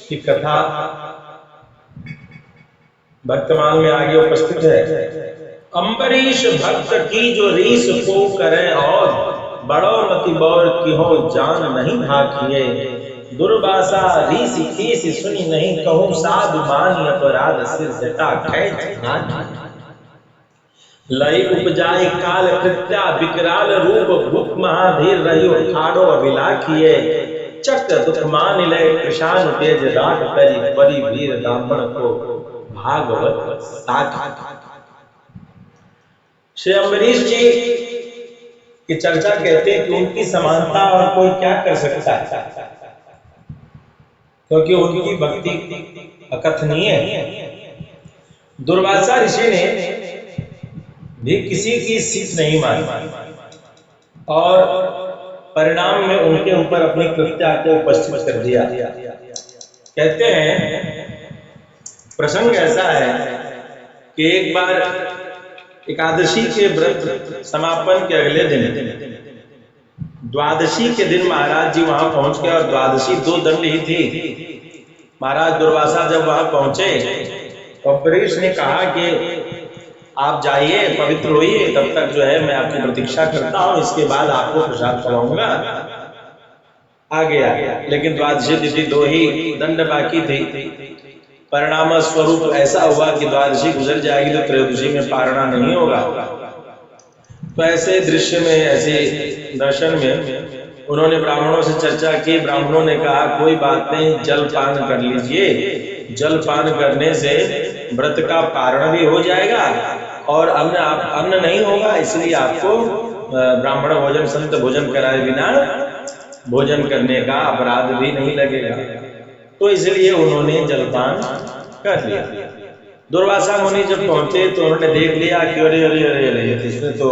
की कथा वर्तमान में आगे उपस्थित है। अम्बरीश भक्त की जो रीस को करे और बड़ो मति बौर की हो जान नहीं भाखिए। दुर्वासा रीस खीस सुनी नहीं कहूँ साधु मानी अपराध सिर जटा खैच नाकी। लय उपजाए काल कृत्या विकराल रूप भूप महाधीर रहियो ठाड़ो अभिलाखिए। चक्र दुख मान लय कृषाण तेज राग करी परि वीर ब्राह्मण को भागवत साखी। श्री अम्बरीश जी की चर्चा कहते हैं कि उनकी समानता और कोई क्या कर सकता है, क्योंकि उनकी भक्ति अकथनीय है। दुर्वासा ऋषि ने भी किसी की सीख नहीं मानी और परिणाम में उनके ऊपर अपनी कृत्या को उपस्थित कर दिया। कहते हैं प्रसंग ऐसा है कि एक बार एकादशी के व्रत समापन के अगले दिन द्वादशी के दिन महाराज जी वहां पहुंच गए और द्वादशी 2 दंड ही थी। महाराज दुर्वासा जब वहां पहुंचे तो अम्बरीश ने कहा कि आप जाइए, पवित्र होइए, तब तक जो है मैं आपकी प्रतीक्षा करता हूं, इसके बाद आपको प्रसाद खिलाऊंगा। आ गया, लेकिन द्वादशी तिथि 2 ही दंड बाकी थी। परिणाम स्वरूप ऐसा हुआ कि द्वादशी गुजर जाएगी तो त्रयोदशी में पारणा नहीं होगा। तो ऐसे दृश्य में, ऐसे दर्शन में उन्होंने ब्राह्मणों से चर्चा की। ब्राह्मणों ने कहा कोई बात नहीं, जल पान कर लीजिए, जल पान करने से व्रत का पारण भी हो जाएगा और अन्न नहीं होगा, इसलिए आपको ब्राह्मण भोजन संत भोजन कराए बिना भोजन करने का अपराध भी नहीं लगेगा। तो इसलिए उन्होंने जलपान कर लिया। दुर्वासा मुनि जब पहुंचे तो उन्होंने देख लिया कि अरे अरे अरे अरे इसने तो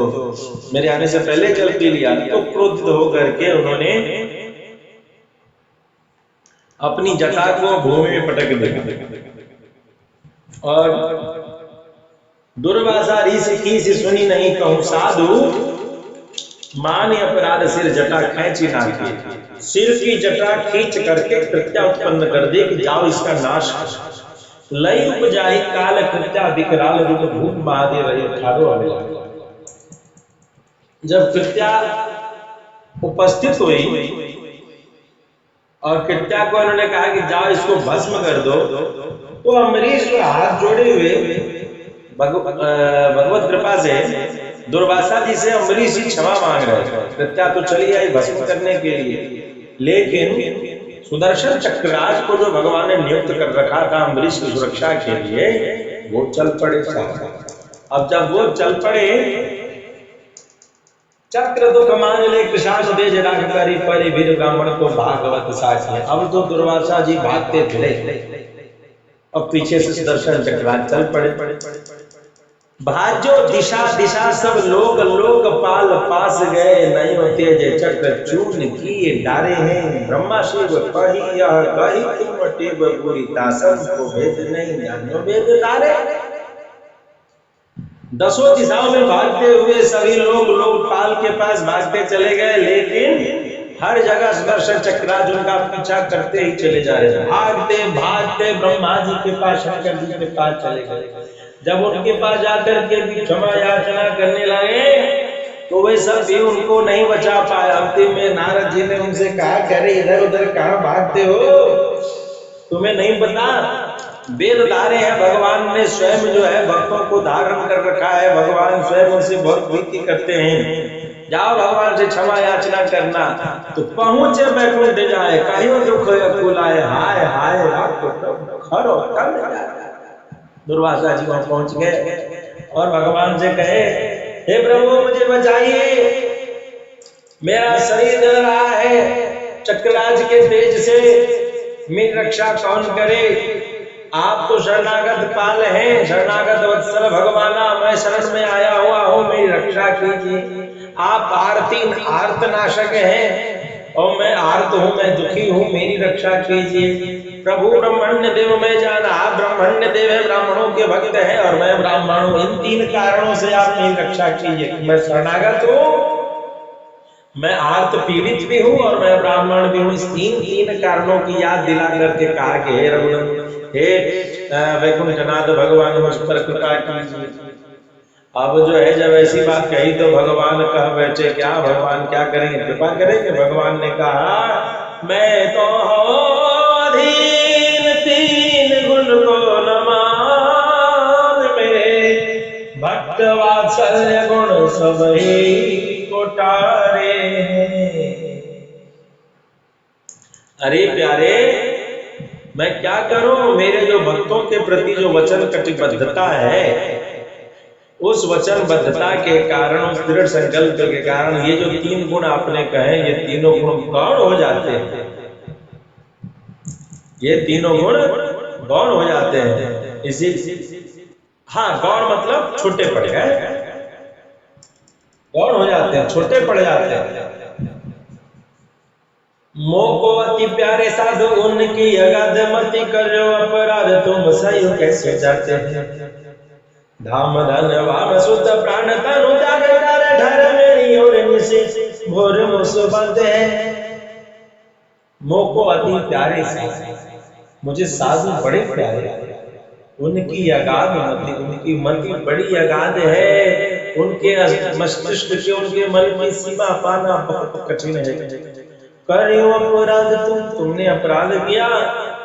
मेरे आने से पहले जल पी लिया। तो क्रोधित होकर के उन्होंने अपनी जटा को भूमि में पटक दिया और दुर्वासा रीस खीस सुनी नहीं कहूँ साधु मानी अपराध सिर जटा खींची नाकी। सिर की जटा खींच करके कृत्या उत्पन्न कर दे कि जाओ इसका नाश। लय उपजाई काल कृत्या विकराल रूप भूप महादेव रहे ठाड़ो अभिलाखी। जब कृत्या उपस्थित हुई और कृत्या को उन्होंने कहा कि जाओ इसको भस्म कर दो, तो अम्बरीश जो हाथ जोड़े हुए भगवत कृपा से दुर्वासा जी से अम्बरीश जी क्षमा मांग रहे थे। कृत्या तो चली आई भस्म करने के लिए, लेकिन सुदर्शन चक्रराज को जो भगवान ने नियुक्त कर रखा था अम्बरीश की सुरक्षा के लिए, वो चल पड़े। अब जब वो चल पड़े, चक्र दुख मान ले कृषाण दे जराग करी परि वीर ब्राह्मण को भागवत साखी। अब तो दुर्वासा जी भागते थे और पीछे से सुदर्शन चक्रराज चल पड़े। भाजो दिशा दिशा सब लोग पाल पास गए, नहीं तेज चक्र चूर्ण किए डारे हैं। ब्रह्मा शिव कही यह कही तुम टेब पूरी दासम को भेद नहीं जानो वेद तारे। 10 दिशाओं में भागते हुए सभी लोग पाल के पास भागते चले गए, लेकिन हर जगह सुदर्शन चक्रराज उनका पीछा करते ही चले जा रहे हैं। भागते भागते ब्रह्मा जी के पास, शंकर जी के पास चले गए। जब उनके पास जाकर के भी क्षमा याचना करने लगे तो वे सब भी उनको नहीं बचा पाए। अंतिम में नारद जी ने उनसे कहा कि अरे इधर उधर कहाँ भागते हो, तुम्हें नहीं पता वेद धारे हैं, भगवान ने स्वयं जो है भक्तों को धारण कर रखा है, भगवान स्वयं उनसे बहुत प्रीति करते हैं। जाओ भगवान से क्षमा याचना करना। तो पहुंचे बैकुंठ जाए कहियो दुख कुलाए, हाय हाय खरो कर जाए। दुर्वासा जी वहां पहुंच गए और भगवान से कहे हे प्रभु मुझे बचाइए, मेरा शरीर जल रहा है, चक्रराज के तेज से मेरी रक्षा कौन करे। आप तो शरणागत पाल हैं, शरणागत वत्सल भगवाना, मैं शरण में आया हुआ हूँ, मेरी रक्षा कीजिए। आप आर्तनाशक हैं और मैं आर्त हूँ, मैं दुखी हूँ, मेरी रक्षा कीजिए। प्रभु ब्रह्मण्य देव मैं जाना, आप ब्रह्मण्य देव है, ब्राह्मणों के भक्त हैं और मैं ब्राह्मण हूँ। इन 3 कारणों से आप मेरी रक्षा कीजिए। मैं शरणागत हूँ, मैं आर्त पीड़ित भी हूँ और मैं ब्राह्मण भी हूँ। इस तीन कारणों की याद दिला करके कहा कि हे रघुनंदन, हे वैकुंठनाथ, भगवान मुझ पर कृपा कीजिए। अब जो है जब ऐसी बात कही तो भगवान कह बैठे, क्या भगवान क्या करेंगे, कृपा करेंगे? भगवान ने कहा, मैं तो अधीन तीन गुण को न मान, मेरे भक्त वात्सल्य गुण सब ही कोटारे। अरे प्यारे, मैं क्या करूं? मेरे जो भक्तों के प्रति जो वचन कटिबद्धता है, उस वचनबद्धता के कारण, उस दृढ़ संकल्प के कारण ये जो तीन गुण आपने कहे, ये तीनों गुण गौण हो जाते हैं। ये तीनों गुण गौण हो जाते हैं। इसी हाँ, गौण मतलब छोटे पड़ गए, गौण हो जाते हैं, छोटे पड़ जाते हैं। मोह को अति प्यारे साधु उनकी अगाध मति, करो अपराध तुम सही कैसे जाते हैं। धाम धन वाम सुत प्राण तनु त्याग कर, ढर मेरी और निशि भोर मुसीबत है। मोह को अति प्यारे साधु, मुझे साधु बड़े प्यारे, उनकी अगाध मति, उनकी मति बड़ी अगाध है, उनके मस्तिष्क के, उनके मन की सीमा पाना बहुत कठिन है। करो अपराध तुमने अपराध किया,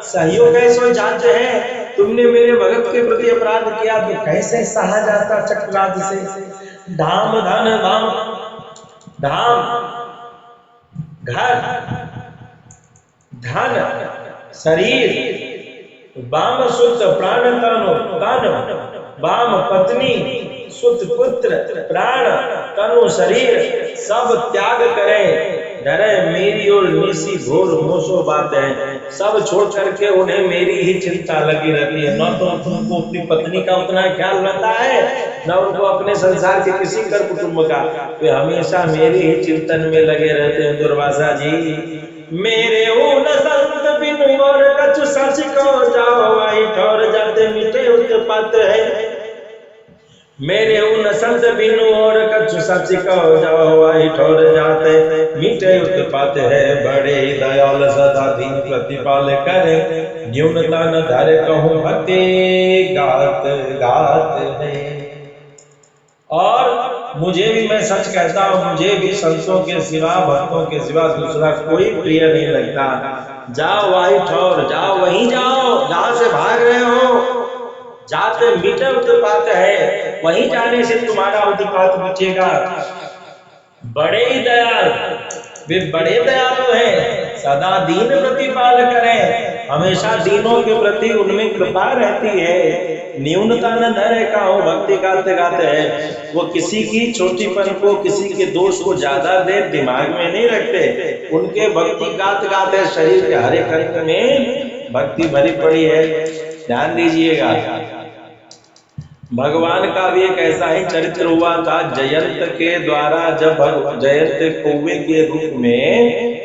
सहियो कैसे जाते हैं। तुमने मेरे भगत के प्रति अपराध किया तो कैसे सहा जाता चक्रराज से। धाम धन धाम, धाम घर धन शरीर, वाम सुत प्राण तनु तन, वाम पत्नी सुत पुत्र प्राण तनु शरीर सब त्याग करें, डरे मेरी और निसी घोर मोसो बात है। सब छोड़ करके उन्हें मेरी ही चिंता लगी रहती है। न तो उनको अपनी पत्नी का उतना ख्याल रहता है, न उनको अपने संसार के किसी कर कुटुंब का, वे हमेशा मेरी ही चिंतन में लगे रहते हैं। दुर्वासा जी, मेरे उन संत बिनु और कछु सच को जाओ, आई ठौर जाते मिटे उत्पात है। मेरे उन संत बिनु और कछु सच कहो जाओ, आई ठौर जाते मीठे उत्पात है। बड़े दयाल सदा दीन प्रतिपाल करे, न्यूनता न धरे कहूँ भक्ति गात गात है। और मुझे भी, मैं सच कहता हूँ, मुझे भी संतों के सिवा, भक्तों के सिवा दूसरा कोई प्रिय नहीं लगता। जाओ आई ठौर, जाओ वहीं जाओ जहां से भाग रहे हो, जाते मीठे उत्पात है, वहीं जाने से तुम्हारा उत्पात मिटेगा। बड़े ही दयाल, वे बड़े दयालु हैं, सदा दीन प्रतिपाल करें, हमेशा दीनों के प्रति उनमें कृपा रहती है। न्यूनता न धरे कहो भक्ति गाते गाते है। वो किसी की छोटीपन को, किसी के दोष को ज्यादा देर दिमाग में नहीं रखते। उनके भक्ति गाते गाते शरीर के हर एक अंग में भक्ति भरी पड़ी है। ध्यान दीजिएगा, भगवान का भी एक ऐसा ही चरित्र हुआ था। जयंत के द्वारा जब जयंत कौवे के रूप में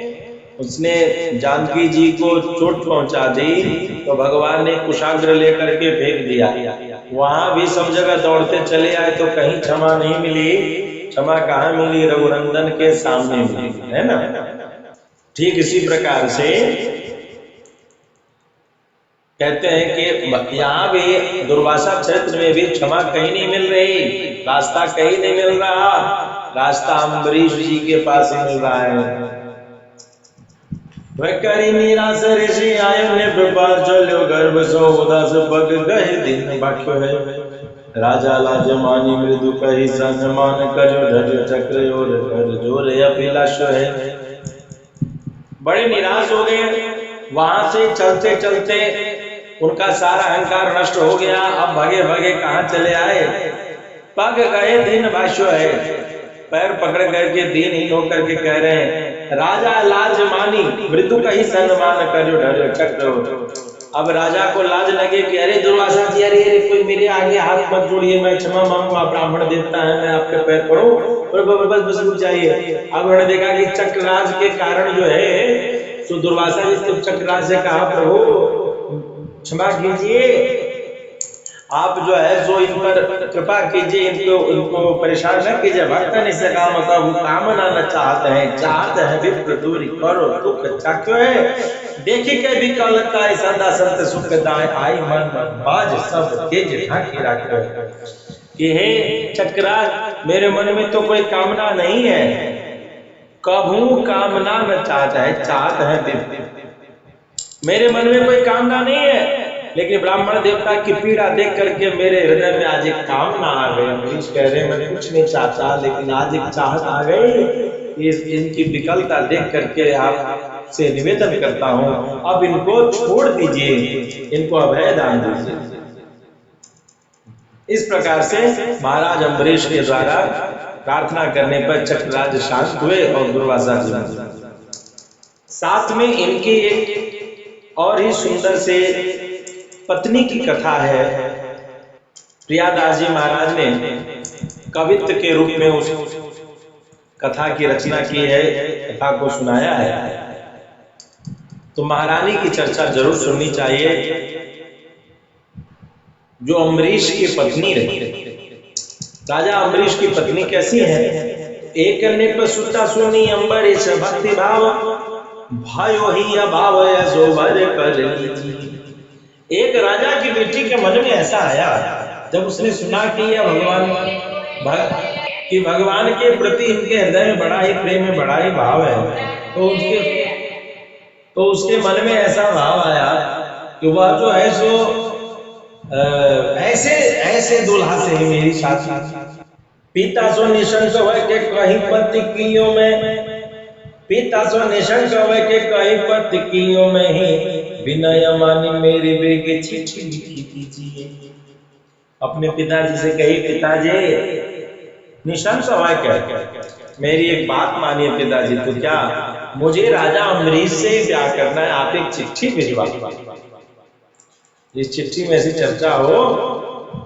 उसने जानकी जी को चोट पहुंचा दी, तो भगवान ने कुशाग्र लेकर के फेंक दिया। वहां भी सब जगह दौड़ते चले आए तो कहीं क्षमा नहीं मिली। क्षमा कहाँ मिली? रघुनंदन के सामने मिली, है ना। ठीक इसी प्रकार से कहते हैं कि यहाँ भी दुर्वासा चरित्र में भी क्षमा कहीं नहीं मिल रही, रास्ता कहीं नहीं मिल रहा। रास्ता अम्बरीश जी के पास ही मिल रहा है। वह करी निराश ऋषि आयो ने व्यापार चलो गर्भ सो उदास पग गए दिन बाक्यो है। राजा लाज मानी मृदु कही सम्मान करो ढज चक्र और कर जोरे अभिलाष है। बड़े निराश हो गए। वहां से चलते चलते उनका सारा अहंकार नष्ट हो गया। अब भगे भगे कहाँ चले आए? पग गए दिन भाष्य है, पैर पकड़ करके दीनहीन होकर के कह रहे हैं, राजा लाज मानी मृदु का ही सम्मान करो ढर चक्र। अब राजा को लाज लगे कि अरे दुर्वासा जी, अरे अरे कोई मेरे आगे हाथ मत जोड़िए, मैं क्षमा मांगूंगा, ब्राह्मण देवता है, मैं आपके पैर पड़ूं, बस बस रुक जाइए। अब उन्होंने देखा कि चक्रराज के कारण जो है, तो दुर्वासा जी तो चक्रराज से कहा, प्रभु क्षमा कीजिए, आप जो है सो इन पर कृपा कीजिए, इनको परेशान न कीजिए। भक्त निश्चय काम होता वो कामना न चाहते हैं विप्र दूरी करो दुख क्यों है। देखी के भी कलता सदा संत सुख दाय आई मन बाज सब तेज ढाकी रखे कि हे चक्रार मेरे मन में तो कोई कामना नहीं है, कभू कामना न चाहता है विप्र। मेरे मन में कोई कामना नहीं है, लेकिन ब्राह्मण देवता की पीड़ा देख करके मेरे हृदय में आज एक कामना आ गई। अम्बरीश कह रहे मैं कुछ नहीं चाहता, लेकिन आज एक चाहत आ गई। इनकी विकलता देख करके आपसे निवेदन करता हूँ, अब इनको छोड़ दीजिए, इनको अभय दान दीजिए। इस प्रकार से महाराज अम्बरीश के द्वारा प्रार्थना करने पर चक्रराज शांत हुए और दुर्वासा जी। साथ में इनकी एक और ही सुंदर से पत्नी की कथा है। प्रियादास जी महाराज ने कवित्व के रूप में उस कथा की रचना की है, कथा को सुनाया है। तो महारानी की चर्चा जरूर सुननी चाहिए। जो अम्बरीश की पत्नी रही, राजा अम्बरीश की पत्नी कैसी है। एक करने पर सुता सुनी अम्बरीश भक्ति भाव भयो ही अभाव सोभर कर लीजिए। एक राजा की बेटी के मन में ऐसा आया जब उसने सुना कि यह भगवान के प्रति इनके हृदय में बड़ा ही प्रेम है, बड़ा ही भाव है, तो उसके मन में ऐसा भाव आया कि वह जो है सो ऐसे दूल्हा से ही मेरी शादी। पिता सो निशंक वह के कहीं पतिकियों में, पिता सो निशंक वह के कहीं पतिकियों में ही विनय मानी मेरी बेगे चिट्ठी लिखी दीजिए। अपने पिताजी से कही पिताजी निशंक वह क्या मेरी एक बात मानिए पिताजी। तो क्या मुझे राजा अम्बरीश से ही ब्याह करना है, आप एक चिट्ठी भिजवा। इस चिट्ठी में ऐसी चर्चा हो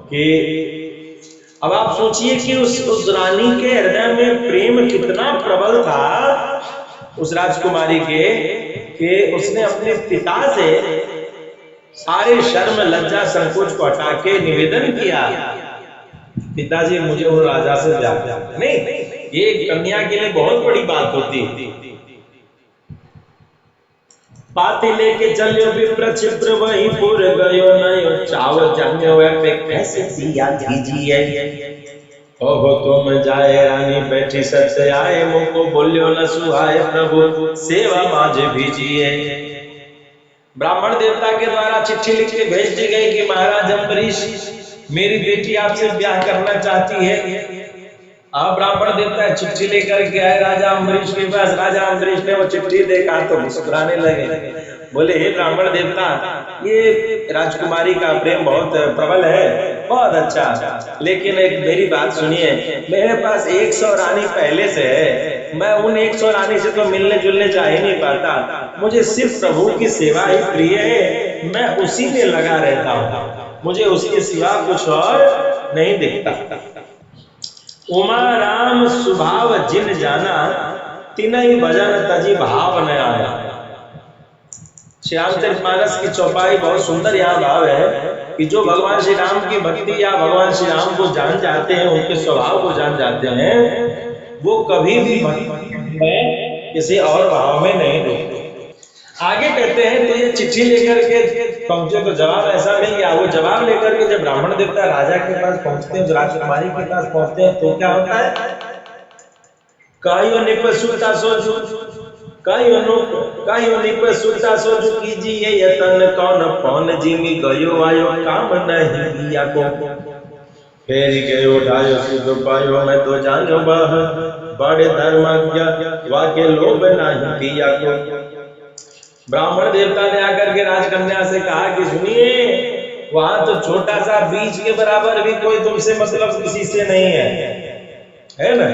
कि अब आप सोचिए कि उस रानी के हृदय में प्रेम कितना प्रबल था उस राजकुमारी के, कि उसने अपने पिता से सारे शर्म लज्जा संकोच को हटा के निवेदन किया पिताजी मुझे वो राजा से ब्याह करना। नहीं, ये कन्या के लिए बहुत बड़ी बात होती। पाती लेके चलियो विप्र क्षिप्र वही पुर गयो नयो चाव जन्यो पे कैसे दिया दीजिए। ओहो तुम जाए रानी बैठी सत्य आए मुझको बोलियो न सुहाए प्रभु सेवा माझे भीजिए। ब्राह्मण देवता के द्वारा चिट्ठी लिख के भेज दी गई कि महाराज अम्बरीश मेरी बेटी आपसे ब्याह करना चाहती है। अब ब्राह्मण देवता चिट्ठी लेकर के आए राजा अम्बरीश के पास। राजा अम्बरीश ने वो चिट्ठी देखा तो मुस्कुराने लगे, बोले हे ब्राह्मण देवता ये राजकुमारी का प्रेम बहुत प्रबल है, बहुत अच्छा, लेकिन एक मेरी बात सुनिए, मेरे पास 100 रानी पहले से है, मैं उन 100 रानी से तो मिलने जुलने जा ही नहीं पाता, मुझे सिर्फ प्रभु की सेवा ही प्रिय है, मैं उसी में लगा रहता हूँ, मुझे उसके सिवा कुछ और नहीं दिखता। उमा राम सुभाव जिन जाना तिनहि भजन तजी भाव न आया। श्री रामचरितमानस की चौपाई बहुत सुंदर यहाँ भाव है कि जो भगवान श्री राम की भक्ति या भगवान श्री राम को जान जाते हैं, उनके स्वभाव को जान जाते हैं, वो कभी भी भक्ति में किसी और भाव में नहीं डूबते। आगे कहते हैं तो ये चिट्ठी लेकर के पहुंचे तो जवाब ऐसा नहीं गया। वो जवाब लेकर के जब ब्राह्मण देवता राजा के पास पहुंचते हैं, राजकुमारी के पास पहुंचते हैं, तो क्या होता है, कायो निपसुता सोचु कायो निपसुता सोचु कीजिए यतन कौन पौन जिमी गयो आयो काम नहीं किया को फेरी गयो ढायो सुध पायो मैं तो जानो बह बड़े धर्मज्ञ वाके लोभ नहीं किया को। ब्राह्मण देवता ने आकर के राजकन्या से कहा कि सुनिए, वहां तो छोटा सा बीज के बराबर भी कोई तुमसे मतलब किसी से नहीं है ना,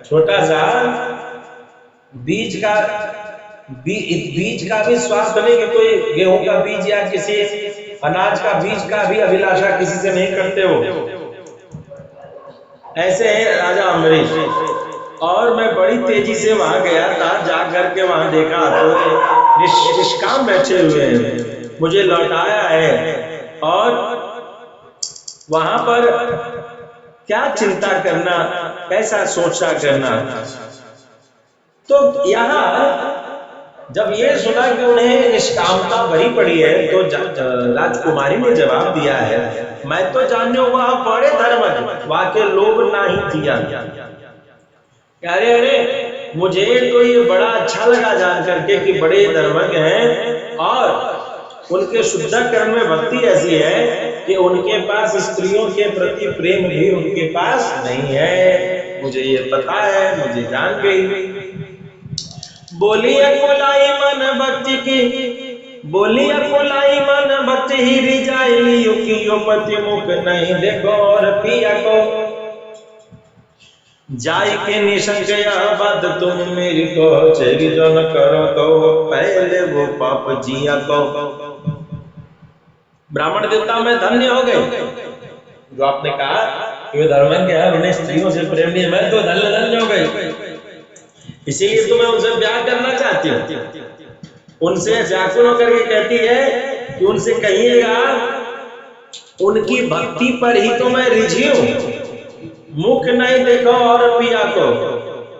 छोटा सा बीज का भी स्वार्थ नहीं कि कोई गेहूं का बीज या किसी अनाज का बीज का भी अभिलाषा किसी से नहीं करते हो। ऐसे है राजा अम्बरीश। और मैं बड़ी तेजी से वहां गया था, जा करके वहां देखा तो निष्काम बैठे हुए हैं, मुझे लौटाया है और वहां पर क्या चिंता करना, कैसा सोचा करना। तो यहाँ जब ये सुना कि उन्हें निष्कामता भरी पड़ी है, तो राजकुमारी ने जवाब दिया है, मैं तो जानो वह बड़े धर्म वाके लोग नहीं दिया। अरे अरे, मुझे तो ये बड़ा अच्छा लगा जान करके कि बड़े धर्मज्ञ हैं और उनके शुद्धकरण में भक्ति ऐसी है कि उनके पास स्त्रियों के प्रति प्रेम भी उनके पास नहीं है। मुझे ये पता है, मुझे जान गई। बोली अकोलाई मन भक्ति की, बोली अकोलाई मन भक्ति ही रिजाई युकियो पति मुख नहीं देखो और पिया को जाय के निशंकया बद तुम मेरी को चेरी जो न करो तो पहले वो पाप जिया को। ब्राह्मण देवता में धन्य हो गए जो आपने कहा कि वे धर्मज्ञ है, उन्हें स्त्रियों से प्रेम नहीं, मैं तो धन्य हो गई। इसीलिए तो मैं उनसे ब्याह करना चाहती हूँ। उनसे व्याकुल होकर के कहती है कि उनसे कहिएगा उनकी भक्ति पर ही तो मैं रिझी हूँ, मुख नहीं देखो और पिया को।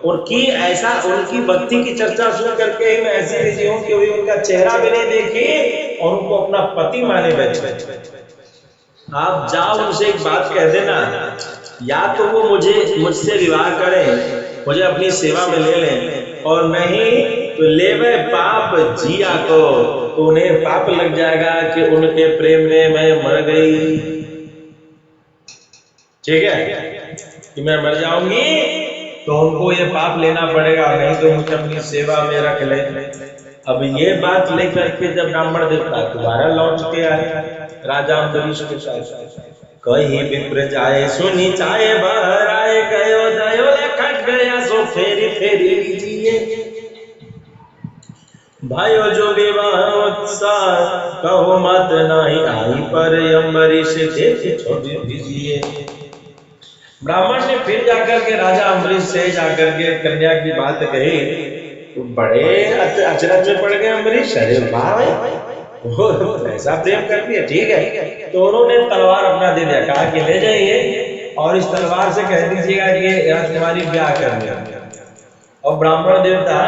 उनकी ऐसा उनकी भक्ति की चर्चा सुन करके ही मैं ऐसी रिझी हूँ कि उनका चेहरा भी नहीं देखी और उनको अपना पति माने बैठे। आप जाओ उनसे एक बात कह देना, या तो वो मुझसे विवाह करें, मुझे अपनी सेवा में ले लें, और नहीं तो ले वे पाप जिया को, तो उन्हें पाप लग जाएगा कि उनके प्रेम में मैं मर गई। ठीक है कि मैं मर जाऊंगी तो उनको ये पाप लेना पड़ेगा, नहीं तो मुझे अपनी सेवा में रख ले। अब ये बात लेकर के जब ब्राह्मण देवता दोबारा लौट के आए राजा अम्बरीश के साथ, कहीं विप्र जाए सुनी चाहे बाहर आए, गयो दयो खट गया सो फेरी फेरी लीजिए। भाइयों जो विवाह उत्साह कहो मत नहीं आई, पर अम्बरीश देख छोड़ दीजिए। ब्राह्मण ने फिर जाकर के राजा अम्बरीश से जाकर के कन्या की बात कही, तो बड़े अचरज में पड़ गए अम्बरीश। अरे वाह, ऐसा प्रेम करती है, ठीक है। तो उन्होंने तलवार अपना दे दिया, कहा कि ले जाइए और इस तलवार से कह दीजिएगा कि राजकुमारी ब्याह कर लिया। और ब्राह्मण देवता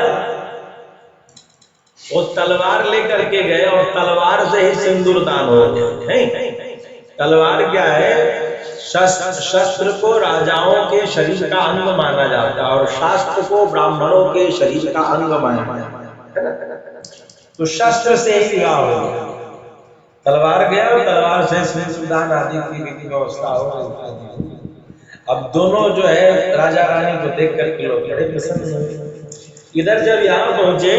वो तलवार लेकर के गए और तलवार से ही सिंदूर दान हो गया। तलवार क्या है? शस्त्र को राजाओं के शरीर का अंग माना जाता है और शास्त्र को ब्राह्मणों के शरीर का अंग माना जाता है। तो शस्त्र से ही विवाह हो गया, तलवार गया और तलवार से सिंदूर दान आदि की व्यवस्था हो गई। अब दोनों जो है राजा रानी को देख करके लोग बड़े प्रसन्न हुए। इधर जब यहाँ पहुंचे,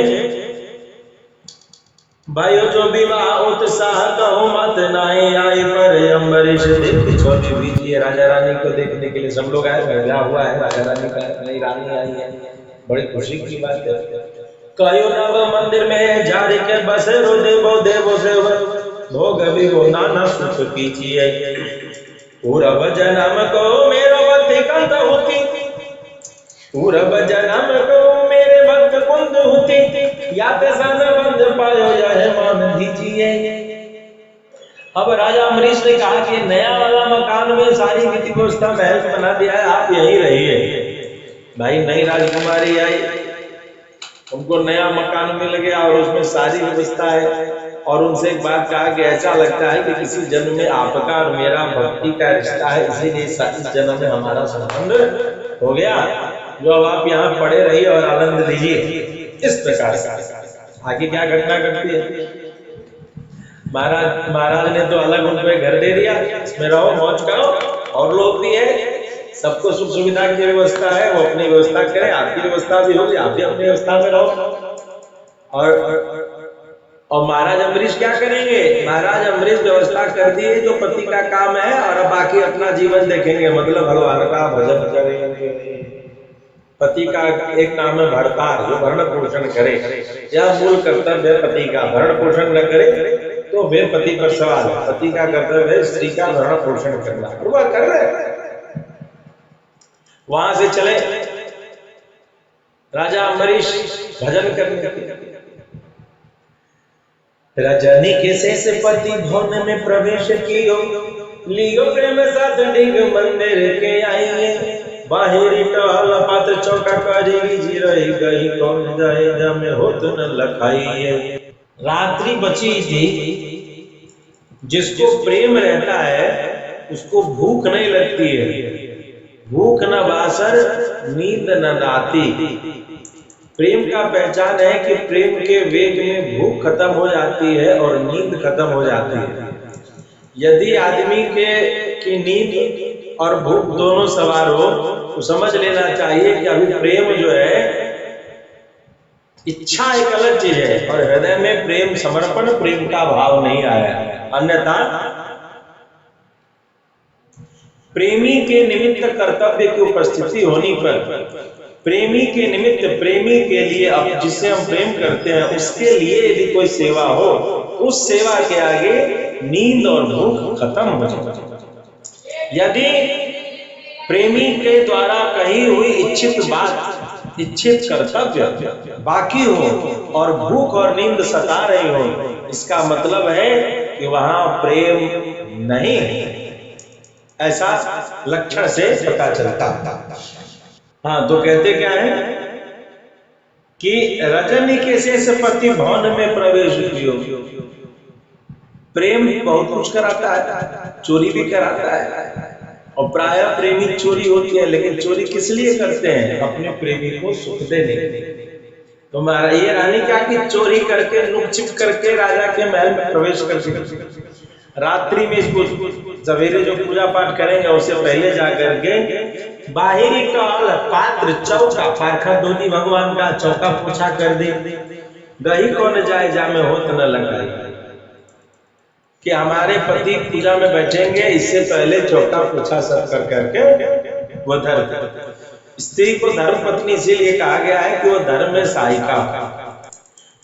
भाइयों जो विवाह उत्साह कहो मत नाई आई, पर अम्बरीश देख छोड़ दीजिए। राजा रानी को देखने के लिए सब लोग आए, ब्याह हुआ है, राजा रानी का नई रानी आई है, बड़ी खुशी की बात है। कयो नव मंदिर में जारी के बसे रो देवो से भोग भी वो नाना सुख कीजिए। पूरब जन्म को मेरो भक्ति कंद होती, पूरब जन्म को मेरे भक्त कुंद होती, याद सन बंद पायो यह मान दीजिए। अब राजा अम्बरीश ने कहा कि नया वाला मकान में सारी विधि व्यवस्था महल बना दिया है, आप यहीं रहिए। भाई नई राजकुमारी आई, उनको नया मकान मिल गया और उसमें सारी व्यवस्था है। और उनसे एक बात कहा कि ऐसा लगता है कि किसी जन्म में आपका और मेरा भक्ति का रिश्ता है, इसीलिए इस जन्म में हमारा संबंध हो गया। जो अब आप यहाँ पड़े रहिए और आनंद लीजिए। इस प्रकार से आगे क्या घटना घटती है? महाराज ने तो अलग उनको घर दे दिया, इसमें रहो मौज करो, और लोग भी है, सबको सुख सुविधा की व्यवस्था है, वो अपनी व्यवस्था करें, आपकी व्यवस्था भी होगी, आप भी अपनी व्यवस्था में रहो। और महाराज अम्बरीश क्या करेंगे? महाराज अम्बरीश व्यवस्था कर दिए जो पति का काम है, और बाकी अपना जीवन देखेंगे, मतलब भगवान का भजन करेंगे। पति का एक नाम है भरतार, जो भरण पोषण करे। यह मूल कर्तव्य है पति का, भरण पोषण न करे तो फिर पति पर सवाल। पति का कर्तव्य है स्त्री का भरण पोषण करना, और वह कर रहे। वहां से चले राजा अम्बरीश भजन करने। रजनी के शेष पति भवन में प्रवेश कियो, लियो प्रेम साथ डिग मंदिर के आइए, बाहरी टहल पात्र चौका करेगी जी रही गई कौन जाए जमे होत न लखाइए। रात्रि बची थी, जिसको प्रेम रहता है उसको भूख नहीं लगती है, भूख न बासर नींद न आती। प्रेम का पहचान है कि प्रेम के वेग में भूख खत्म हो जाती है और नींद खत्म हो जाती है। यदि आदमी की नींद और भूख दोनों सवार हो तो समझ लेना चाहिए कि अभी प्रेम जो है, इच्छा एक अलग चीज है और हृदय में प्रेम समर्पण प्रेम का भाव नहीं आया। अन्यथा प्रेमी के निमित्त कर्तव्य की उपस्थिति होने पर, प्रेमी के निमित्त प्रेमी के लिए, अब जिससे हम प्रेम करते हैं उसके लिए यदि कोई सेवा हो, उस सेवा के आगे नींद और भूख खत्म हो जाए। यदि प्रेमी के द्वारा कही हुई इच्छित बात, इच्छित कर्तव्य बाकी हो और भूख और नींद सता रही हो, इसका मतलब है कि वहां प्रेम नहीं, ऐसा लक्षण से पता चलता। हाँ, तो कहते क्या है कि रजनी के शेष पति भवन में प्रवेश कियो। प्रेम बहुत कुछ कराता है, चोरी भी कराता है, और प्राय प्रेमी चोरी होती है, लेकिन चोरी किस लिए करते हैं? अपने प्रेमी को सुख देने। तो ये रानी क्या कि चोरी करके नुक छिप करके राजा के महल में प्रवेश करती, रात्रि में इसको सवेरे जो पूजा पाठ करेंगे उससे पहले जाकर के बाहरी टहल पात्र चौका पारखा धोनी भगवान का चौका पूछा कर दे, दही कौन जाए जामे होत न लगाई। कि हमारे पति पूजा में बैठेंगे इससे पहले चौका पूछा सब कर करके वो धर्म। स्त्री को धर्म पत्नी इसीलिए कहा गया है कि वो धर्म में सहायिका।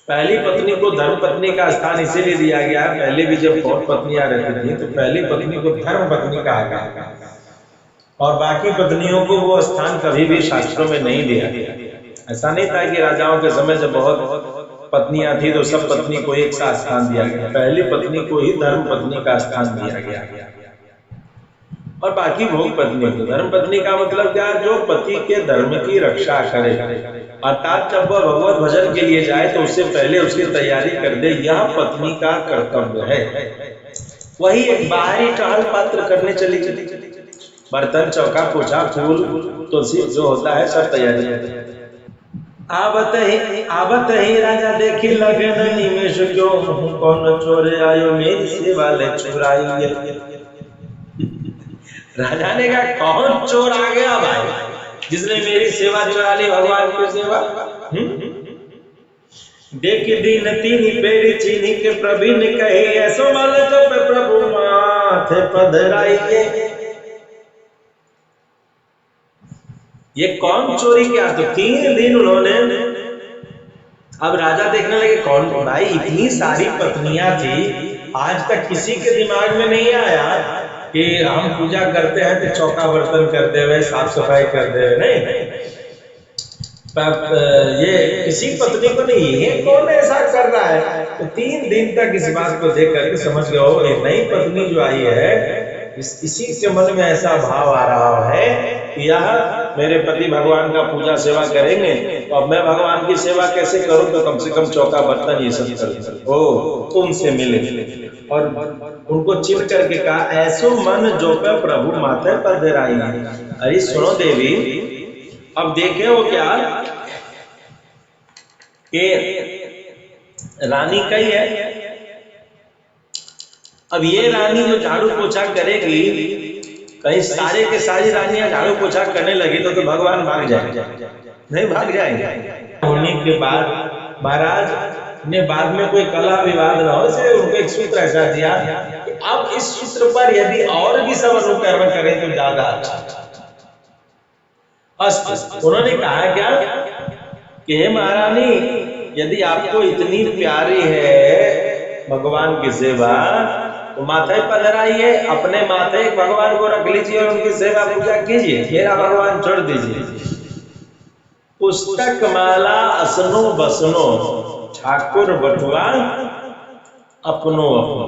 पहली पत्नी को धर्म पत्नी का स्थान इसीलिए दिया गया है, पहले भी जब बहुत पत्नियां रहती थी तो पहली पत्नी को धर्म पत्नी कहा गया और बाकी पत्नियों को वो स्थान कभी भी शास्त्रों में नहीं दिया गया। ऐसा नहीं था कि राजाओं के समय जब बहुत पत्नियां थी तो सब पत्नी को एक सा स्थान दिया गया, पहली पत्नी को ही धर्म पत्नी का स्थान दिया गया और बाकी भोग पत्नी को। धर्म पत्नी का मतलब क्या? जो पति के धर्म की रक्षा करे, अर्थात जब वह भगवत भजन के लिए जाए तो उससे पहले उसकी तैयारी कर दे, यह पत्नी का कर्तव्य है। वही एक बाहरी टहल पात्र करने चली, बर्तन चौका पोछा फूल तुलसी जो होता है सब तैयारी। आवत ही राजा देखी लगन निमेष क्यों, कौन चोर आयो मेरी सेवा ले चुराई। राजा ने कहा कौन चोर आ गया भाई जिसने मेरी सेवा चुरा ली, भगवान की सेवा। देख दीन तीन पेड़ चीनी के प्रवीण कही, ऐसो मल तो प्रभु माथे पधराइए। ये कौन चोरी किया? तो 3 दिन उन्होंने, अब राजा देखने लगे कौन भाई, इतनी सारी पत्नियां थी, आज तक किसी के दिमाग में नहीं आया कि हम पूजा करते हैं तो चौका बर्तन करते हुए साफ सफाई करते हुए, नहीं, ये किसी पत्नी को नहीं, ये कौन ऐसा कर रहा है? तो 3 दिन तक इस बात को देख करके समझ गए हो ये नई पत्नी जो आई है, इसी के मन में ऐसा भाव आ रहा है कि यह मेरे पति भगवान का पूजा सेवा करेंगे तो अब मैं भगवान की सेवा कैसे करूं, तो कम से कम चौका बर्तन ये सब कर ओ तुमसे मिले। और उनको चिढ़ करके कहा, ऐसो मन जो पे प्रभु माथे पर धराई। अरे सुनो देवी, अब देखे हो क्या कि रानी कई है, अब ये रानी जो झाड़ू पोछा करेगी, कहीं सारे के सारी रानियां झाड़ू पोछा करने लगी तो भगवान भाग जाएंगे, नहीं भाग जाएंगे। होने के बाद महाराज ने बाद में कोई कला विवाद न हो, इसलिए उनको एक सूत्र ऐसा दिया कि अब इस सूत्र पर यदि और भी सब अनुकरण करें तो ज्यादा अच्छा। उन्होंने कहा क्या कि हे महारानी, यदि आपको इतनी प्यारी है भगवान की सेवा तो माथे पर धराइए, अपने माथे भगवान को रख लीजिए और उनकी सेवा पूजा कीजिए, मेरा भगवान छोड़ दीजिए। पुस्तक माला असनो बसनो ठाकुर बटुआ अपनो अपनो।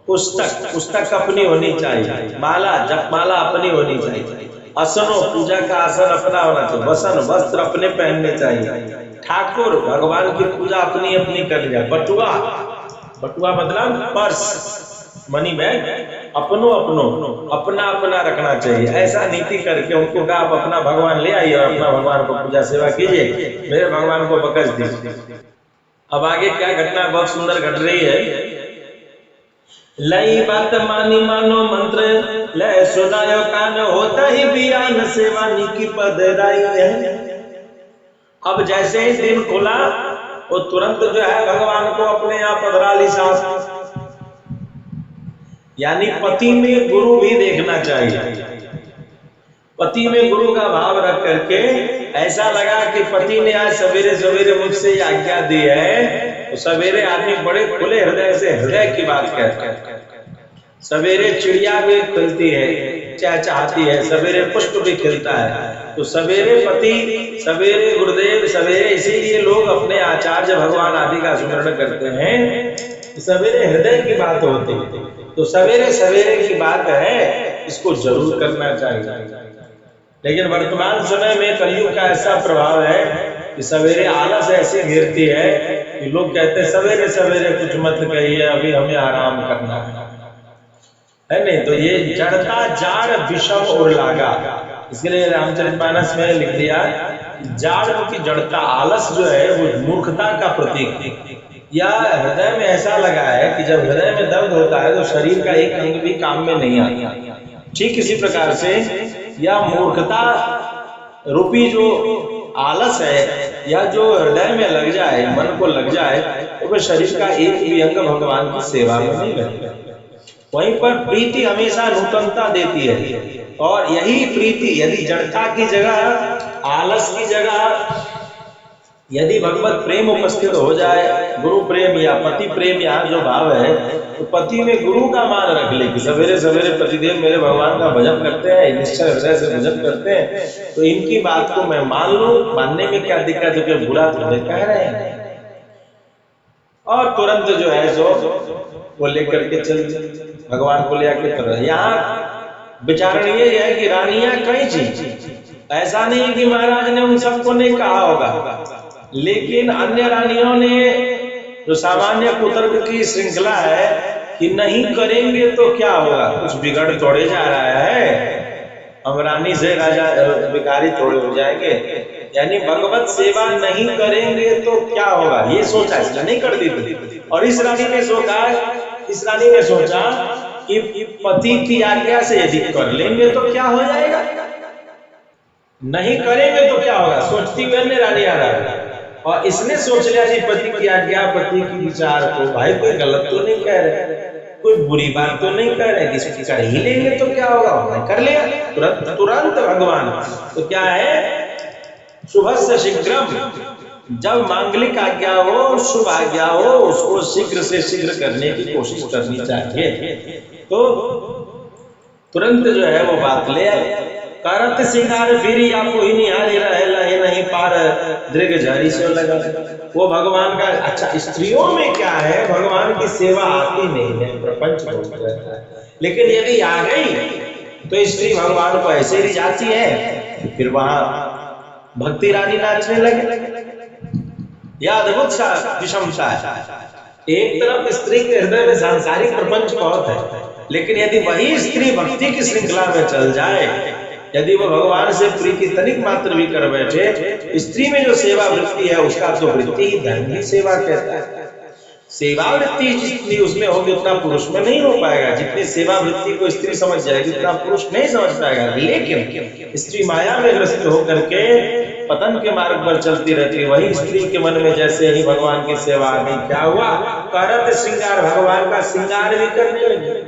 पुस्तक अपनी होनी चाहिए, माला जपमाला अपनी होनी चाहिए, आसनों पूजा का आसन अपना होना चाहिए, वसन वस्त्र अपने पहनने चाहिए, ठाकुर भगवान की पूजा अपनी अपनी कर लिया, बटुआ मतलब पर्स मनी बैग अपनो अपना अपना रखना चाहिए। ऐसा नीति करके उनको कहा आप अपना भगवान ले आइए और अपना भगवान को पूजा सेवा कीजिए, मेरे भगवान को बकस दीजिए। अब आगे क्या घटना बहुत सुंदर घट रही है। लई बात मानी मानो मंत्र, ले सुनायो कान होता ही बियान, सेवानी की पदराई है। अब जैसे ही दिन खुला वो तुरंत जो है भगवान को अपने यहाँ पधरा ली सांस। यानी पति में गुरु भी देखना चाहिए, पति में गुरु का भाव रख करके ऐसा लगा कि पति ने आज सवेरे सवेरे मुझसे आज्ञा दी है, तो सवेरे आदमी बड़े खुले हृदय से हृदय की बात कहता है। सवेरे चिड़िया भी खिलती है, चहचहाती है, सवेरे पुष्प भी खिलता है, तो सवेरे पति, सवेरे गुरुदेव, सवेरे इसीलिए लोग अपने आचार्य भगवान आदि का स्मरण करते हैं, सवेरे हृदय की बात होती है। तो सवेरे सवेरे की बात है, इसको जरूर करना चाहिए। लेकिन वर्तमान समय में कलयुग का ऐसा प्रभाव है कि सवेरे आलस ऐसे घेरती है कि लोग कहते हैं सवेरे सवेरे कुछ मत कहिए, अभी हमें आराम करना है नहीं। तो ये जड़ता जाड़ विषम और लागा, इसके लिए रामचरितमानस में लिख दिया जाड़ की जड़ता, आलस जो है वो मूर्खता का प्रतीक। या हृदय में ऐसा लगा है कि जब हृदय में दर्द होता है तो शरीर का एक अंग भी काम में नहीं आता। ठीक इसी प्रकार से या मूर्खता रूपी जो आलस है या जो हृदय में लग जाए, मन को लग जाए, तो वह शरीर का एक भी अंग भगवान की सेवा में नहीं लगता। वहीं पर प्रीति हमेशा नूतनता देती है, और यही प्रीति यदि जड़ता की जगह, आलस की जगह यदि भगवत प्रेम उपस्थित हो जाए, गुरु प्रेम या पति प्रेम यहाँ जो भाव है, तो पति में गुरु का मान रख ले कि सवेरे सवेरे पतिदेव मेरे भगवान का भजन करते हैं, निश्चय हृदय से भजन करते हैं, तो इनकी बात को मैं मान लूं, मानने में क्या दिक्कत है, कि बुरा तुम्हें कह रहे हैं। और तुरंत जो है सो वो लेकर के चल भगवान को ले आके कर। यहाँ विचारणीय है कि रानियां कई चीज, ऐसा नहीं कि महाराज ने उन सबको नहीं कहा होगा, लेकिन अन्य रानियों ने जो सामान्य कुतर्क की श्रृंखला है कि नहीं करेंगे तो क्या होगा, कुछ बिगड़ थोड़े जा रहा है, हम रानी से राजा भिखारी थोड़े हो जाएंगे, यानी भगवत सेवा नहीं करेंगे तो क्या होगा, ये सोचा, इसलिए नहीं कर दी थी। और इस रानी ने सोचा कि पति की आज्ञा से यदि कर लेंगे तो क्या हो जाएगा, नहीं करेंगे तो क्या होगा, सोचती हुए अन्य रानी आ रहा है। और इसने सोच लिया जी पति की आज्ञा, पति की विचार को, भाई कोई गलत तो नहीं कह रहे, कोई बुरी बात तो नहीं कह रहे, किसी कर ही लेंगे तो क्या होगा, कर लिया तुरंत भगवान। तो क्या है, शुभस्य शीघ्रम, जब मांगलिक आज्ञा हो, शुभ आज्ञा हो, उसको शीघ्र से शीघ्र करने की कोशिश करनी चाहिए। तो तुरंत जो है वो बात ले आए। करत सिंगार फिरी आपको ही निहारी रहे लहे नहीं पार, दृग झारी से लगा। वो भगवान का, अच्छा स्त्रियों में क्या है, भगवान की सेवा आती नहीं है, प्रपंच बहुत रहता है, लेकिन यदि आ गई तो स्त्री भगवान को ऐसे ही जाती है, फिर वहां भक्ति रानी नाचने लगे। यह अद्भुत सा विषमता है, एक तरफ स्त्री के हृदय में सांसारिक प्रपंच बहुत है, लेकिन यदि वही स्त्री भक्ति की श्रृंखला में चल जाए, यदि वो भगवान से प्रीति तनिक मात्र भी कर बैठे, स्त्री में जो सेवा वृत्ति है उसका तो वृत्ति ही धर्म की सेवा कहता है। सेवा वृत्ति जितनी उसमें होगी उतना पुरुष में नहीं हो पाएगा, जितनी सेवा वृत्ति को स्त्री समझ जाएगी उतना पुरुष नहीं समझ पाएगा। लेकिन स्त्री माया में ग्रस्त होकर के पतन के मार्ग पर चलती रहती है, वही स्त्री के मन में जैसे ही भगवान की सेवा आ गई, क्या हुआ, करत श्रृंगार, भगवान का श्रृंगार भी करने लगी,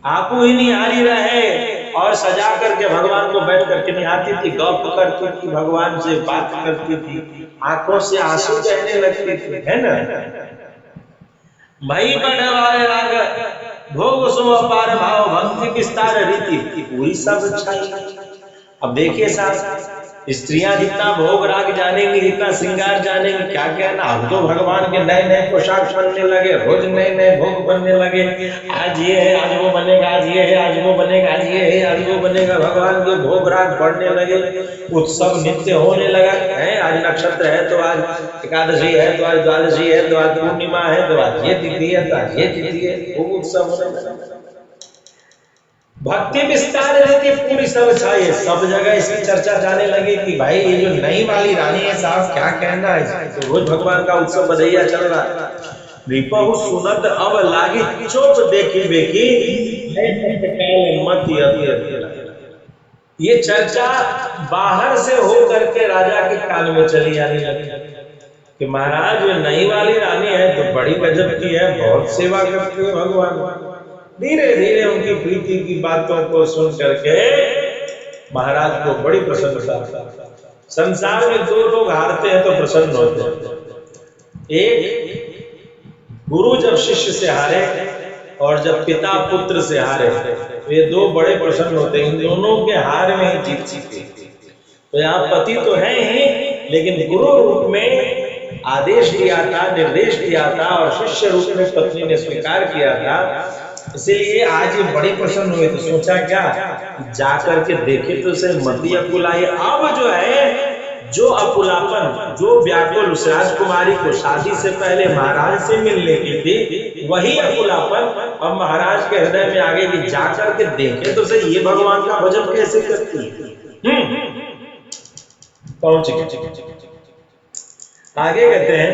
आपू ही निहारी रहे, और सजा करके भगवान को बैठ करके निहारती थी, गप करती थी, भगवान से बात करती थी, आंखों से आंसू बहने लगती थी, है ना। मई बढ़वाए राग भोग सो अपार भाव, भक्ति विस्तार रीति पूरी सब छाई। अब देखिए साहब, स्त्रियां जितना भोग राग जानेंगी, जितना श्रृंगार जानेंगी, क्या क्या ना। अब तो भगवान के नए नए पोशाक बनने लगे, रोज नए नए भोग बनने लगे। आज ये है, आज वो बनेगा, आज ये है, आज वो बनेगा, आज ये है, आज वो बनेगा। भगवान के भोग राग बढ़ने लगे, उत्सव नित्य होने लगा है। आज नक्षत्र है तो आज एकादशी है, तो आज द्वादशी है, तो आज पूर्णिमा है, तो आज ये तिथि है, तो आज ये तिथि है। खूब उत्सव होने लगा। भक्ति विस्तार रहती पूरी सब छाए, सब जगह इसकी चर्चा जाने लगी कि भाई ये जो नई वाली रानी है साहब, क्या कहना है। तो रोज भगवान का उत्सव बधैया चल रहा। रिपहु सुनत अब लागी चुप देखी बेकी, ये चर्चा बाहर से हो करके राजा के कान में चली आने लगी कि महाराज ये नई वाली रानी है तो बड़ी गजब की है, बहुत सेवा करती है भगवान। धीरे धीरे उनकी प्रीति की बातों को सुन करके महाराज को बड़ी प्रसन्नता। संसार में दो लोग हारते हैं तो प्रसन्न होते हैं। एक गुरु जब शिष्य से हारे और जब पिता पुत्र से हारे, तो ये दो बड़े प्रसन्न होते हैं। इन दोनों के हार में ही जीत सीखी। तो यहाँ पति तो है ही, लेकिन गुरु रूप में आदेश दिया था, निर्देश दिया था, और शिष्य रूप में पत्नी ने स्वीकार किया था। इसीलिए आज ये बड़ी प्रसन्न हुए। तो सोचा क्या, जाकर के देखे तो उसे मती अकुलाई। अब जो है, जो अकुलापन, जो व्याकुल उस राजकुमारी को शादी से पहले महाराज से मिलने की थी, वही अकुलापन अब महाराज के हृदय में आ गई कि जाकर के देखे तो सही ये भगवान का भजन कैसे करती है। पहुंच गए। आगे कहते हैं,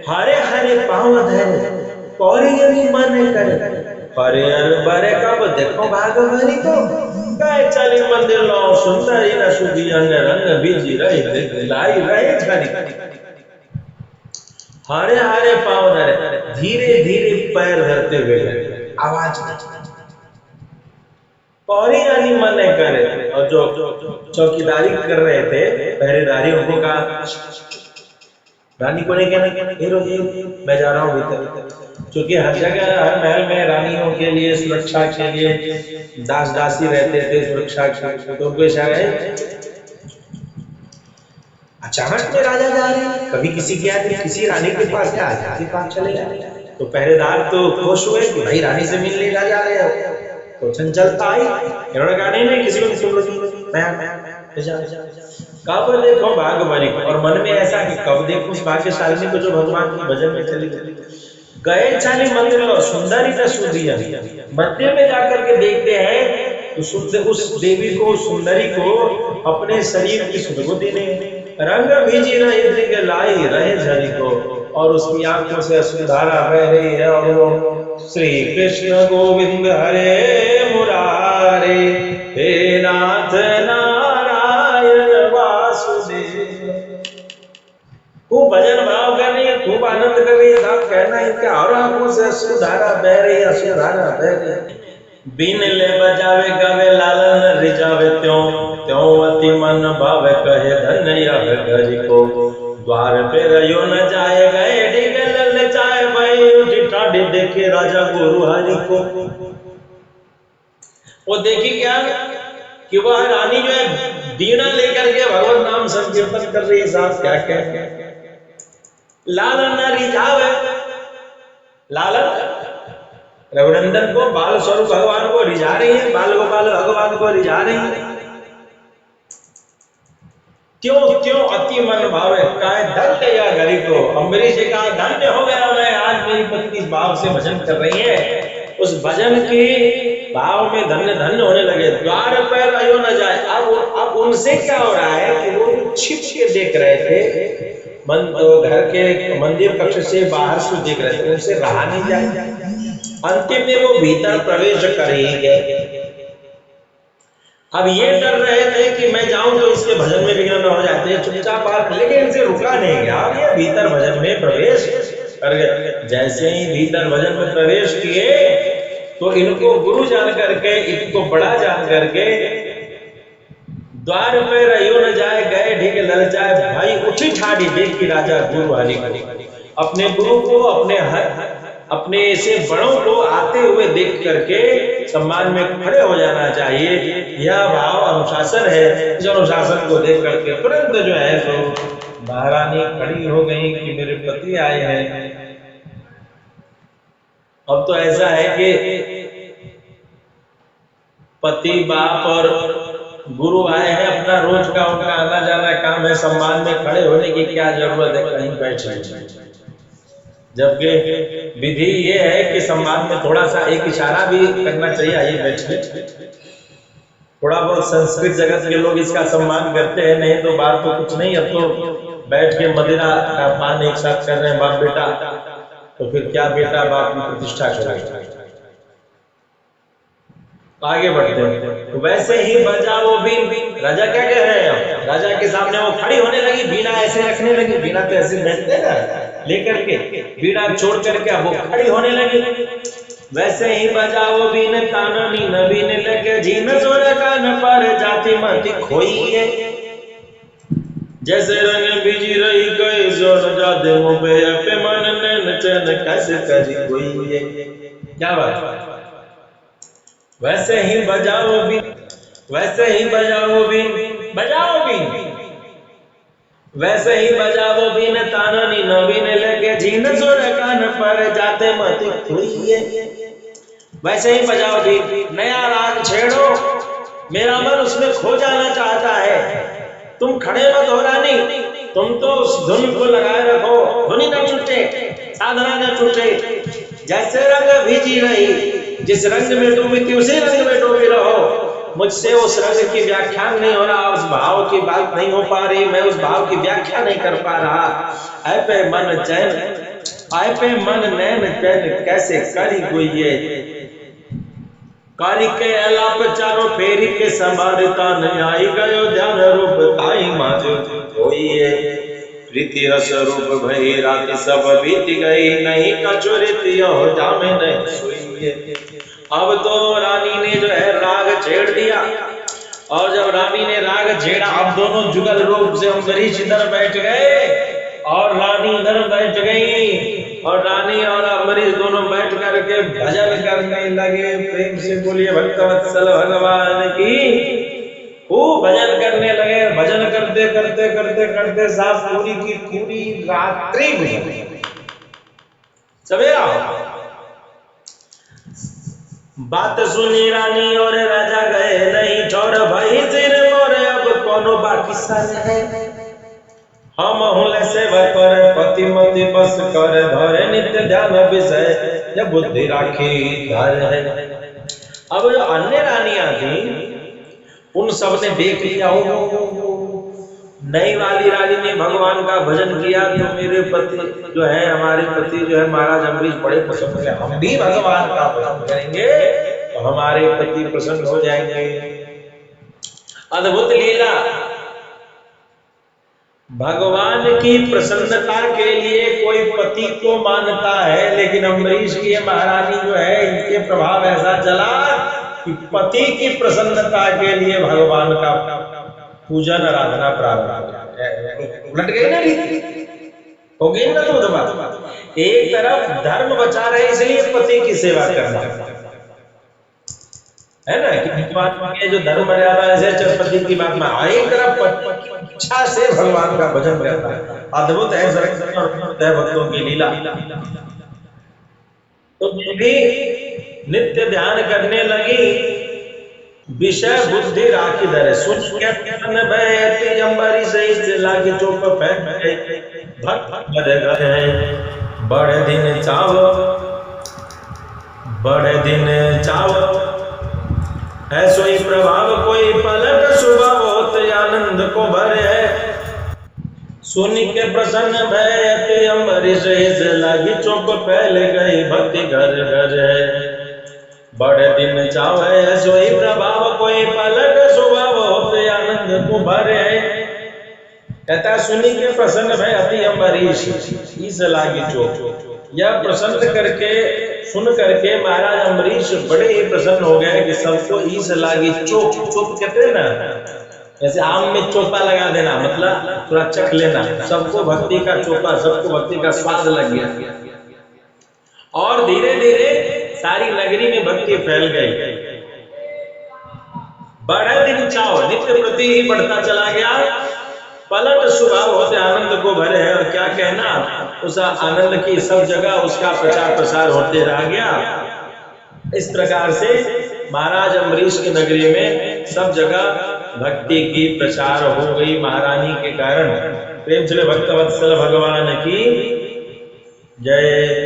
हरे हरे पाँव धरे कौरी मन करे, हरे बरे कब देखो भागवरी को, गए चली मंदिर लो सुंदरी न सुधी अंग रंग बीजी रही लाई रहे झरी। हरे हरे पाँव धरे, धीरे धीरे पैर धरते हुए, आवाज पौरी रानी मन करे। और जो चौकीदारी कर रहे थे पहरेदारी, उनको कहा रानी को नहीं कहना, हीरो मैं जा रहा हूँ भीतर। क्योंकि हर जगह, हर महल में रानियों के लिए, सुरक्षा के लिए दास दासी रहते थे, सुरक्षा के। तो उनको इशारा है, अचानक में राजा जा रहे हैं, कभी किसी के आदमी किसी रानी के पास क्या के पास चले जाए। तो पहरेदार तो खुश हुए कि भाई रानी से मिलने जा रहे हो। तो चंचलता आई, इन्होंने कहा नहीं किसी को नहीं सुन लो, कब देखो भाग्यवरी को। और मन में ऐसा कि कब देखो उस भाग्यशालिनी को जो भगवान के भजन में चली गई। गए चाली मंदिर लो सुंदरी न सुधिया, मंदिर में जाकर के देखते हैं तो शुद्ध उस देवी को, सुंदरी को अपने शरीर की सुधबुद्धि ने रंग भीजी रही लाई रहे झरी को, और उसकी आंखों से अश्रुधारा बह रही है। और वो श्री कृष्ण गोविंद हरे मुरारे, हे नाथ नारायण वासुदेव। खूब भजन भाव कर रही है, खूब आनंद कर रही है। साहब कहना है क्या, और आंखों से अश्रुधारा बह रही है, अश्रुधारा बह रही है। बीन ले बजावे गवे लालन रिजावे, त्यों त्यों अति मन भावे कहे धन्य यह घरी को। द्वार पे रयो न जाए गए डिगे लल जाए, भाई उठी ठाडी देखे राजा गुरु हरि को। वो देखी क्या कि वह रानी जो है बीना लेकर के भगवत नाम संकीर्तन कर रही है। साहब क्या क्या लालन रिझावे, लालन रघुनंदन को, बाल स्वरूप भगवान को रिझा रही है, बाल गोपाल भगवान को रिझा रही है। त्यों त्यों अति मन भावे काय धन्य या घरी को। अम्बरीश जी कहा धन्य हो गया मैं, आज मेरी पत्नी इस भाव से भजन कर रही है। उस भजन के भाव में धन्य धन्य होने लगे। द्वार पर आयो न जाए। अब उनसे क्या हो रहा है कि वो छिप के देख रहे थे, घर के मंदिर कक्ष से बाहर से देख रहे थे, उनसे रहा नहीं जाए। अंतिम में वो भीतर प्रवेश कर ही गए। अब ये डर रहे थे कि मैं जाऊं तो इसके भजन में विघ्न हो जाते हैं, चुपचाप बात, लेकिन इनसे रुका नहीं गया। अब ये भीतर भजन में प्रवेश कर गए। जैसे ही भीतर भजन में प्रवेश किए तो इनको गुरु जान करके, इनको बड़ा जान करके, द्वार पे रहियो न जाए गए ढीक लल जाए, भाई उठी ठाड़ी देखी राजा गुरु हरि को। अपने गुरु को, अपने ऐसे बड़ों को आते हुए देख करके सम्मान में खड़े हो जाना चाहिए। यह भाव अनुशासन है। इस अनुशासन को देख करके तुरंत जो है तो महारानी खड़ी हो गई कि मेरे पति आए हैं। अब तो ऐसा है कि पति बाप और गुरु आए हैं, अपना रोज का उनका आना जाना काम है, सम्मान में खड़े होने की क्या जरूरत है, कहीं बैठे। जबकि विधि ये है कि सम्मान में थोड़ा सा एक इशारा भी करना चाहिए, आइए बैठिए। थोड़ा बहुत संस्कृत जगत के लोग इसका सम्मान करते हैं, नहीं तो बात तो कुछ नहीं। अब तो बैठ के मदिरा का पान एक साथ कर रहे हैं बाप बेटा, तो फिर क्या बेटा बाप की प्रतिष्ठा करेगा। आगे बढ़ते हैं। तो वैसे ही बजाओ बीन। राजा क्या कह रहे हैं? राजा के सामने वो खड़ी होने लगी, बीना ऐसे रखने लगी। बीना तो ऐसे बैठते ना, लेकर के बीना छोड़ करके वो खड़ी होने लगी। वैसे ही बजाओ बीन ताननी नबीन लगे जीन जोर कान पर जाति मति खोई है। जैसे रंग बीजी रही गई जोर जादे मुबे पे मन नैन चैन कैसे करी कोई है। क्या बात? वैसे ही बजाओ भी, वैसे ही बजाओ भी, बजाओ भी, वैसे ही बजाओ भी न ताननी नवीन लगे जीन जोर कान पर जाते मत खोइए। वैसे ही बजाओ भी, नया राग छेड़ो, मेरा मन उसमें खो जाना चाहता है। तुम खड़े मत हो रानी, तुम तो उस धुन को लगाए रखो, धुनी न छूटे, साधना न छूटे। जैसे रंग भीजी रही, जिस रंग में डूबी थी उसी रंग में डूबी रहो। मुझसे उस रंग की व्याख्यान नहीं हो रहा, उस भाव की बात नहीं हो पा रही, मैं उस भाव की व्याख्या नहीं कर पा रहा। आए पे मन चैन, आए पे मन नैन चैन कैसे करी कोई ये। कारी के अलाप चारों फेरी के संभारता नहीं आई गयो ध्यान रूप आई माज कोई ये। प्रीति रस रूप भई रात सब बीत गई, नहीं कचुरित हो जामे नहीं सोई। अब तो रानी ने जो है राग छेड़ दिया, और जब रानी ने राग छेड़ा, अब दोनों जुगल रूप से अम्बरीश इधर बैठ गए और रानी इधर बैठ गई, और रानी और अम्बरीश दोनों बैठ करके भजन करने लगे। प्रेम से बोलिए भक्तवत्सल भगवान की। खूब भजन करने लगे। भजन करते करते करते करते साफ पूरी की पूरी रात्रि गुजर, सवेरा। बात सुनी रानी और राजा गए नहीं छोड़, भाई सिर मोरे अब कोनो बाकी सन है। हम हुले सेवक पर पति मति बस कर धरे नित्य ध्यान विषय, जब बुद्धि राखी धर है। अब जो अन्य रानियां थी उन सब ने देख लिया, नई वाली रानी ने भगवान का भजन किया तो मेरे पति जो है, हमारे पति जो है महाराज अम्बरीश बड़े प्रसन्न हुए, हम भी भगवान का भजन करेंगे तो हमारे पति प्रसन्न हो जाएंगे। अद्भुत लीला। भगवान की प्रसन्नता के लिए कोई पति को मानता है, लेकिन अम्बरीश की महारानी जो है, इनके प्रभाव ऐसा चला कि पति की प्रसन्नता के लिए भगवान का पूजन आराधना प्रारंभ उलट गई ना, हो गई ना। तो बात एक तरफ धर्म बचा रहे इसलिए पति की सेवा करना है ना, कि जो धर्म मर्यादा है पति की बात में, एक तरफ इच्छा से भगवान का भजन करता है। अद्भुत है भक्तों की लीला। तो भी नित्य ध्यान करने लगी, विषय बुद्धि राखी धरे। सुन के मन भयति अम्बरीश से लागे चोप फेंक गए। भक्त बड़े गए बड़े दिन चावो, बड़े दिन चावो, ऐसो ही प्रभाव कोई पलट स्वभाव होते आनंद को भरे है। सुन के प्रसन्न भयति अम्बरीश से लागे चोप फैल गई, भक्ति घर घर है। बड़े दिन चावे ऐसो ही प्रभाव कोई पलट स्वभाव होते आनंद को भरे। कहता सुनी के प्रसन्न भय अति अम्बरीश इस लागी चोप। यह प्रसन्न करके सुन करके महाराज अम्बरीश बड़े ही प्रसन्न हो गए कि सबको ईस लागी चोप। चोप कहते हैं ना, जैसे आम में चोपा लगा देना, मतलब थोड़ा चख लेना। सबको भक्ति का चोपा, सबको भक्ति का स्वाद लग गया, और धीरे धीरे सारी नगरी में भक्ति फैल गई। बढ़े दिन चाव, नित्य प्रति ही बढ़ता चला गया। पलट सुबह होते आनंद को भरे है, और क्या कहना, उस आनंद की सब जगह उसका प्रचार प्रसार होते रह गया। इस प्रकार से महाराज अम्बरीश की नगरी में सब जगह भक्ति की प्रचार हो गई महारानी के कारण। प्रेम से भक्तवत्सल भगवान की जय।